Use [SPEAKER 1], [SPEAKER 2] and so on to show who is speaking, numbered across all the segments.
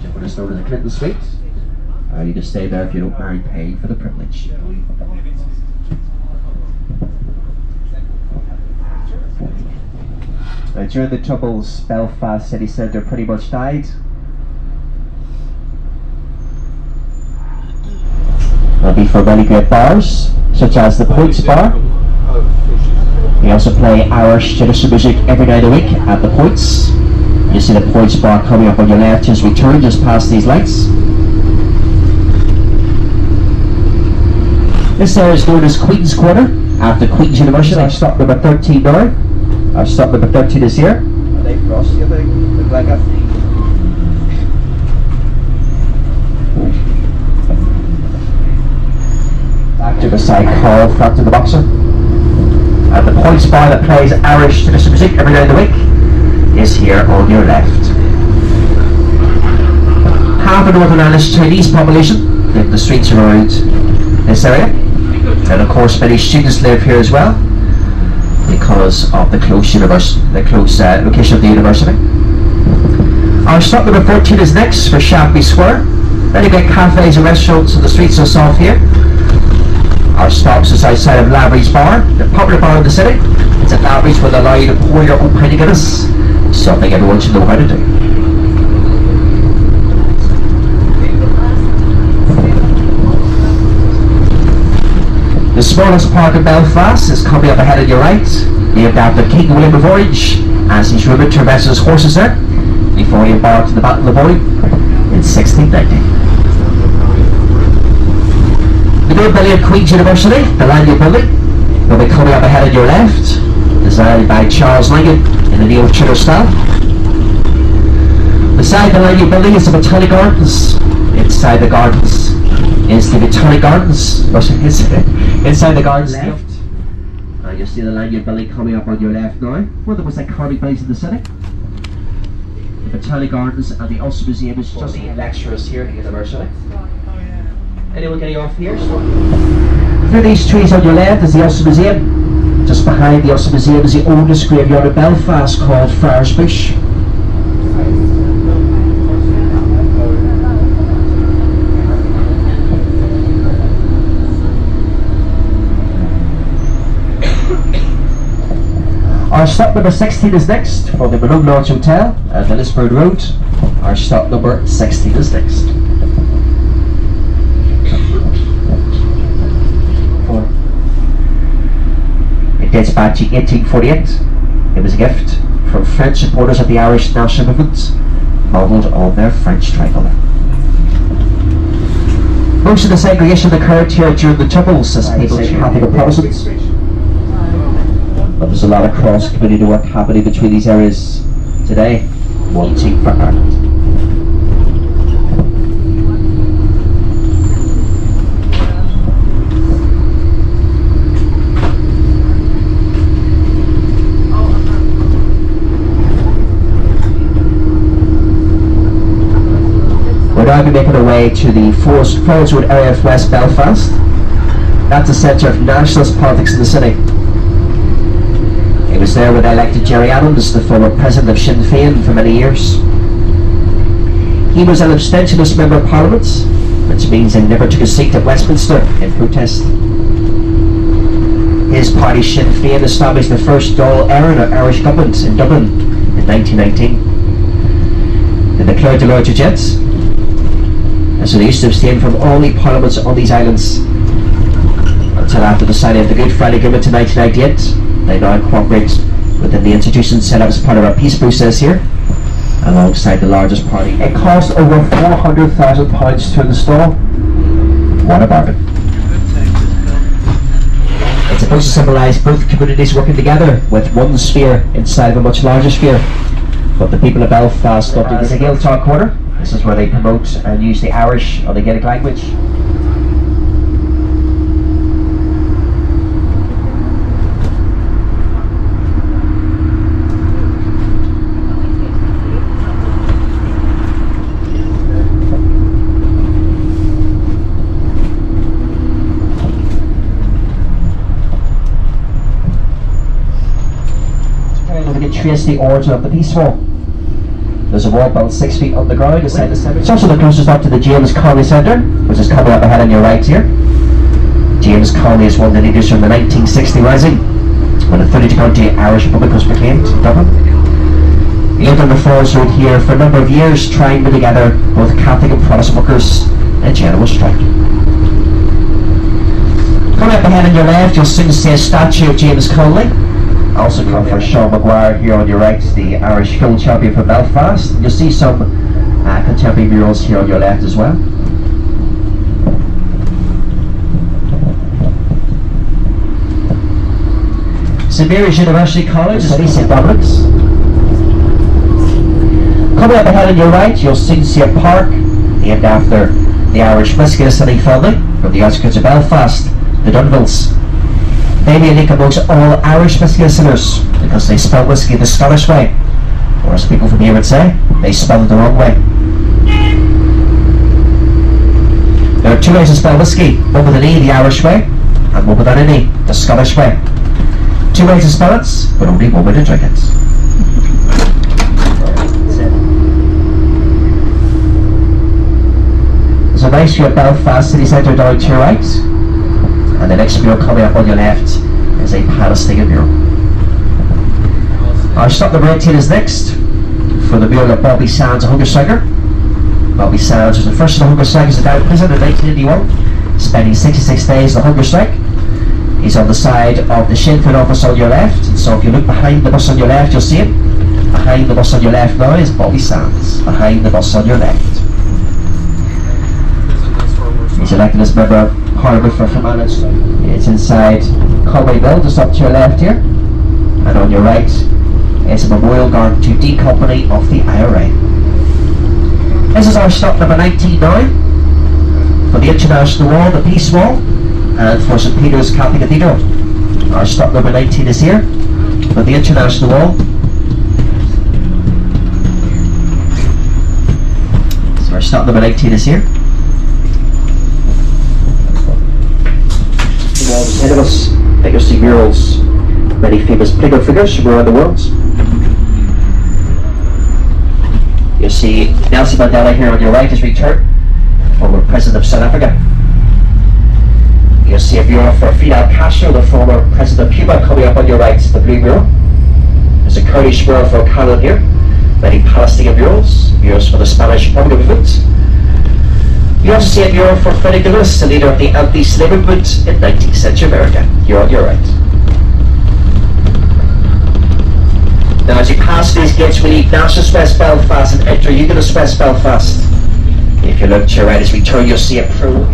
[SPEAKER 1] Jump us over to the Clinton Suite. You just stay there if you don't mind paying for the privilege. During the Troubles, Belfast city centre pretty much died. There'll be for many great bars, such as the Points Bar. We also play Irish traditional music every night of the week at the Points. You see the Points Bar coming up on your left as we turn just past these lights. This area is known as Queen's Quarter, after Queen's University. Our stop number 13 now. Our stop number 13 is here. Are they frosty, I think? Look like a... Back to beside Carl, front of the boxer. And the Points Bar that plays Irish traditional music every night of the week is here on your left. Half of Northern Ireland's Chinese population live in the streets around this area. And of course many students live here as well because of the close location of the university. Our stop number 14 is next for Shaftesbury Square. Many great cafes and restaurants on the streets of South here. Our stops is outside of Lavery's Bar, the popular bar in the city. It's at Lavery's where they allow you to pour your own pint of Guinness, something everyone should know how to do. The smallest park in Belfast is coming up ahead on your right, named after King William of Orange, as he's rumoured to rest his horses there before he embarked on the Battle of Boyne in 1690. The new building of Queen's University, the Lanyon Building, will be coming up ahead on your left, designed by Charles Lanyon in the neo-Tudor style. Beside the Lanyon Building is the Botanic Gardens. Inside the gardens is the Botanic Gardens. Inside the gardens left. You'll see the Lanyon Building coming up on your left now. One of the most iconic buildings in the city. The Botanic Gardens and the Ulster Museum is just the lecturers here at the university. Anyone getting off here? Through these trees on your left is the Ulster Museum. Just behind the Ulster Museum is the oldest graveyard in Belfast called Friars Bush. Our stop number 16 is next for the Malone Lodge Hotel at the Lisburn Road. Our stop number 16 is next. It dates back to 1848. It was a gift from French supporters of the Irish national movement, modelled on their French tricolour. Most of the segregation occurred here during the Troubles as people Catholic and Protestants. But there's a lot of cross-community work happening between these areas today. One team for Ireland. We're now making our way to the Forest Road area of West Belfast. That's the centre of nationalist politics in the city. It was there where they elected Gerry Adams, the former president of Sinn Féin, for many years. He was an abstentionist member of Parliament, which means he never took a seat at Westminster in protest. His party Sinn Féin established the first Dáil Éireann or Irish government in Dublin in 1919. They declared the larger jets, and so they used to abstain from all the parliaments on these islands until after the signing of the Good Friday Agreement in 1998. They now cooperate within the institutions set up as part of our peace process here, alongside the largest party. It cost over £400,000 to install. What a bargain. It's supposed to symbolise both communities working together with one sphere inside of a much larger sphere. But the people of Belfast thought it was a Gaeltacht quarter. This is where they promote and use the Irish or the Gaelic language. trace the origin of the peace wall. There's a wall built 6 feet underground beside the cemetery. It's also the closest up to the James Connolly Centre, which is coming up ahead on your right here. James Connolly is one of the leaders from the 1960 Rising, when the 32 county Irish Republic was proclaimed in Dublin. He lived on the Falls Road here for a number of years, trying to bring together both Catholic and Protestant workers in a general strike. Coming up ahead on your left, you'll soon see a statue of James Connolly. Also come for Sean Maguire here on your right, the Irish field champion from Belfast. You'll see some contemporary murals here on your left as well. St Mary's University College is St Dominic's. Coming up ahead on your right, you'll soon see a park named after the Irish whisky distilling family from the outskirts of Belfast, the Dunvilles. They be unique amongst all Irish whisky distillers because they spell whisky the Scottish way, or as people from here would say, they spell it the wrong way. There are two ways to spell whisky, one with an E, the Irish way, and one without an E, the Scottish way. Two ways to spell it, but only one way to drink it. There's a nice view of Belfast city centre down to your right, and the next mural coming up on your left is a Palestinian mural. Our stop number 18 is next, for the mural of Bobby Sands, a hunger striker. Bobby Sands was the first of the hunger strikers to die in prison in 1981, spending 66 days on the hunger strike. He's on the side of the Sinn Féin office on your left, and so if you look behind the bus on your left, you'll see him. Behind the bus on your left now is Bobby Sands, behind the bus on your left. He's elected as member of Parliament for Fermanagh. It's inside Conway Mill, just up to your left here, and on your right is a memorial garden to D Company of the IRA. This is our stop number 19 now, for the International Wall, the Peace Wall, and for St Peter's Catholic Cathedral. Our stop number 19 is here, for the International Wall. So our stop number 19 is here. The walls ahead of us, that you'll see murals, many famous political figures from around the world. You'll see Nelson Mandela here on your right as we turn, former President of South Africa. You'll see a mural for Fidel Castro, the former President of Cuba, coming up on your right, the blue mural. There's a Kurdish mural for Canada here, many Palestinian murals, murals for the Spanish Republic movement. You also see a mural for Frederick Douglass, the leader of the anti-slavery movement in 19th century America, here on your right. Now as you pass these gates, we leave Nationalist West Belfast and enter Unionist West Belfast. If you look to your right as we turn, you'll see a pro.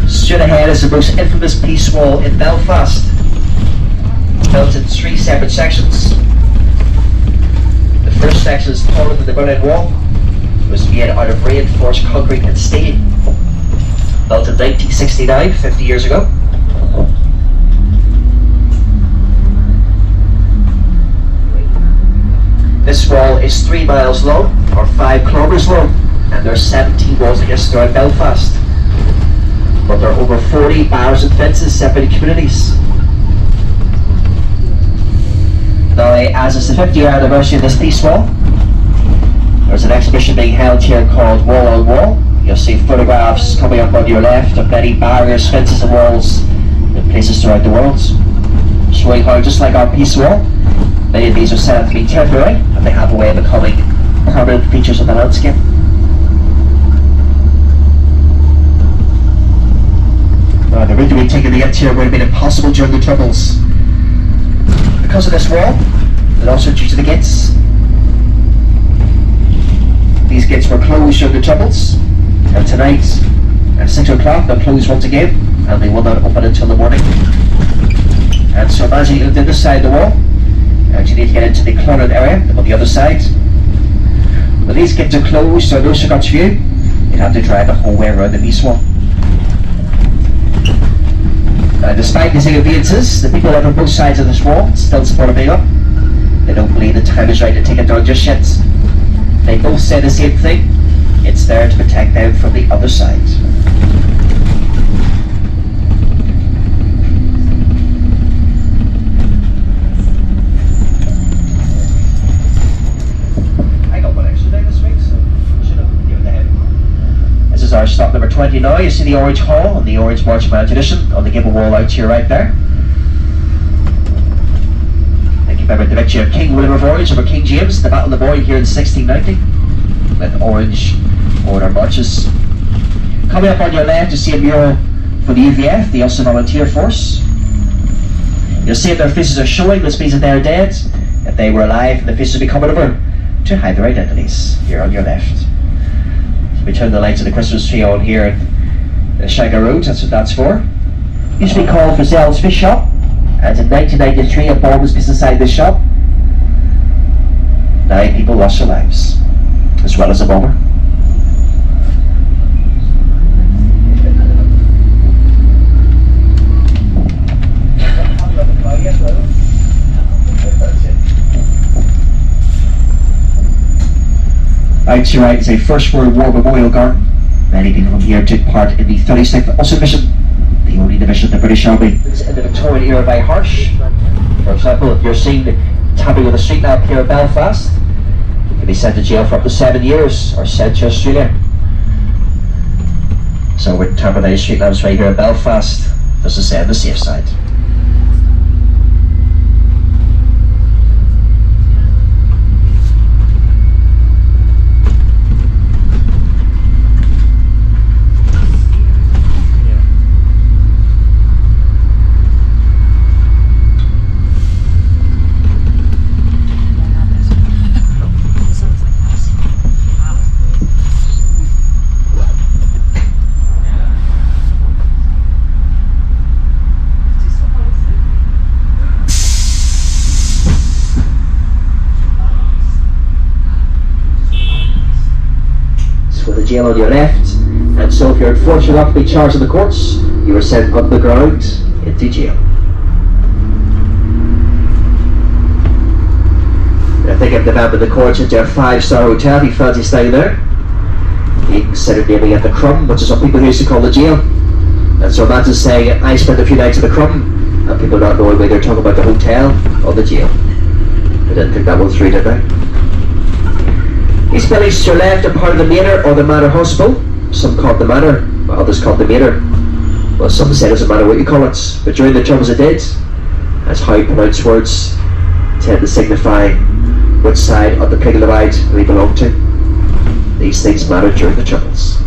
[SPEAKER 1] Straight ahead is the most infamous peace wall in Belfast, built in 3 separate sections. The first section is taller than the Berlin Wall. It was made out of reinforced concrete and steel, built in 1969, 50 years ago. This wall is 3 miles long, or 5 kilometres long, and there are 17 walls against around Belfast. But there are over 40 bars and fences separating communities. Now, as it's the 50th anniversary of this peace wall, there's an exhibition being held here called Wall on Wall. You'll see photographs coming up on your left of many barriers, fences and walls in places throughout the world, showing how, just like our peace wall, many of these are set up to be temporary, and they have a way of becoming permanent features of the landscape. The route we've taken to get here would have been impossible during the Troubles. Because of this wall, and also due to the gates. These gates were closed during the Troubles, and tonight at 6 o'clock they'll close once again, and they will not open until the morning. And so imagine you lived in this side of the wall, and you need to get into the cluttered area on the other side. When these gates are closed, so no Scots view, you'd have to drive the whole way around the peace wall. Despite these advances, the people over both sides of this wall still support a big up. They don't believe the time is right to take it down just yet. They both say the same thing. It's there to protect them from the other side. I got one extra day this week, so I should have given the head. This is our stop number 20 now. You see the Orange Hall and the Orange Marching Band tradition on the gable wall out to your right there. Remember the victory of King William of Orange over King James, the Battle of the Boyne here in 1690, with Orange Order marches. Coming up on your left, you see a mural for the UVF, the Ulster Volunteer Force. You'll see if their faces are showing, this means that they're dead. If they were alive, the faces will be coming over to hide their identities, here on your left. So we turn the lights of the Christmas tree on here in Shanghai Road, that's what that's for. Used to be called for Zell's Fish Shop. And in 1993, a bomb was placed inside this shop. 9 people lost their lives, as well as a bomber. Out to your right is a First World War Memorial Garden. Many people from here took part in the 36th Ulster Division, the only division of the British Army. It's in the Victorian era by Harsh. For example, if you're seen tapping with a street lamp here in Belfast, you can be sent to jail for up to 7 years or sent to Australia. So we're tapping those street lamps right here in Belfast, just to say on the safe side. Jail on your left, and so if you're unfortunate enough to be charged in the courts, you are sent underground into jail. I think if the man in the courts into a 5-star hotel, he fancies staying there. He considered naming it the Crumb, which is what people used to call the jail. And so Matt is saying, I spent a few nights at the Crumb, and people not knowing whether they're talking about the hotel or the jail. I didn't think that one through, did I? These buildings to your left are part of the Manor or the Manor Hospital. Some call it the Manor, while others call it the Manor. Well, some say it doesn't matter what you call it, but during the Troubles it did. That's how pronounced words tend to signify which side of the Pig of the Divide they belong to. These things mattered during the Troubles.